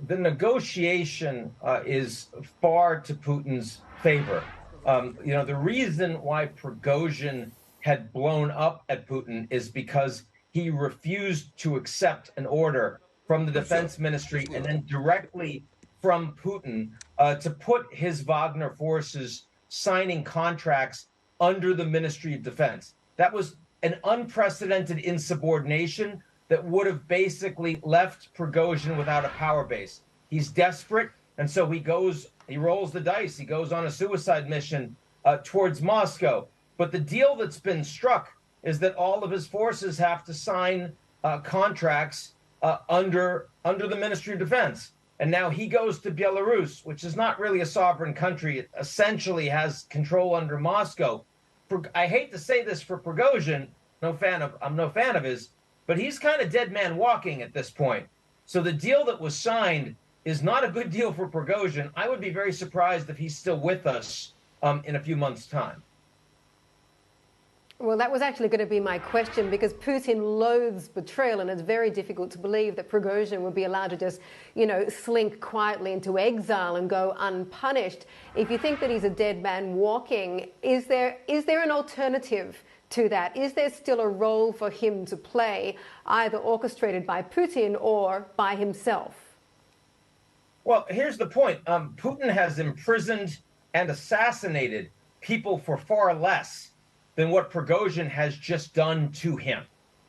the negotiation is far to Putin's favor. The reason why Prigozhin had blown up at Putin is because he refused to accept an order from the defense ministry and then directly from Putin to put his Wagner forces signing contracts under the Ministry of Defense. That was an unprecedented insubordination that would have basically left Prigozhin without a power base. He's desperate, and so he rolls the dice. He goes on a suicide mission towards Moscow. But the deal that's been struck is that all of his forces have to sign contracts under the Ministry of Defense. And now he goes to Belarus, which is not really a sovereign country. It essentially has control under Moscow. I hate to say this for Prigozhin, I'm no fan of his, but he's kind of dead man walking at this point. So the deal that was signed is not a good deal for Prigozhin. I would be very surprised if he's still with us in a few months' time. Well, that was actually going to be my question, because Putin loathes betrayal, and it's very difficult to believe that Prigozhin would be allowed to just, slink quietly into exile and go unpunished. If you think that he's a dead man walking, is there an alternative to that? Is there still a role for him to play, either orchestrated by Putin or by himself? Well, here's the point. Putin has imprisoned and assassinated people for far less than what Prigozhin has just done to him.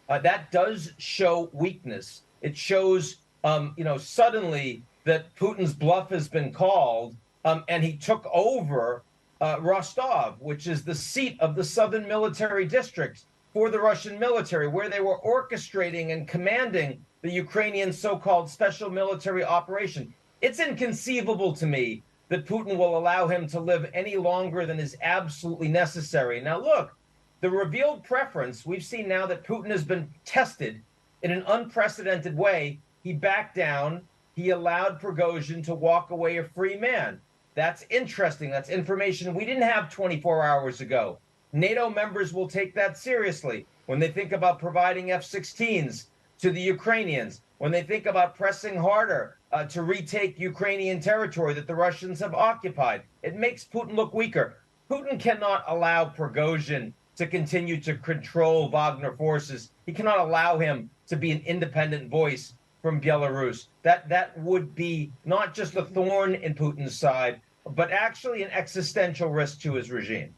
That does show weakness. It shows, suddenly that Putin's bluff has been called, and he took over Rostov, which is the seat of the Southern Military District for the Russian military, where they were orchestrating and commanding the Ukrainian so-called special military operation. It's inconceivable to me that Putin will allow him to live any longer than is absolutely necessary. Now, look, the revealed preference, we've seen now that Putin has been tested in an unprecedented way. He backed down. He allowed Prigozhin to walk away a free man. That's interesting. That's information we didn't have 24 hours ago. NATO members will take that seriously when they think about providing F-16s to the Ukrainians, when they think about pressing harder to retake Ukrainian territory that the Russians have occupied. It makes Putin look weaker. Putin cannot allow Prigozhin to continue to control Wagner forces. He cannot allow him to be an independent voice from Belarus. That would be not just a thorn in Putin's side, but actually an existential risk to his regime.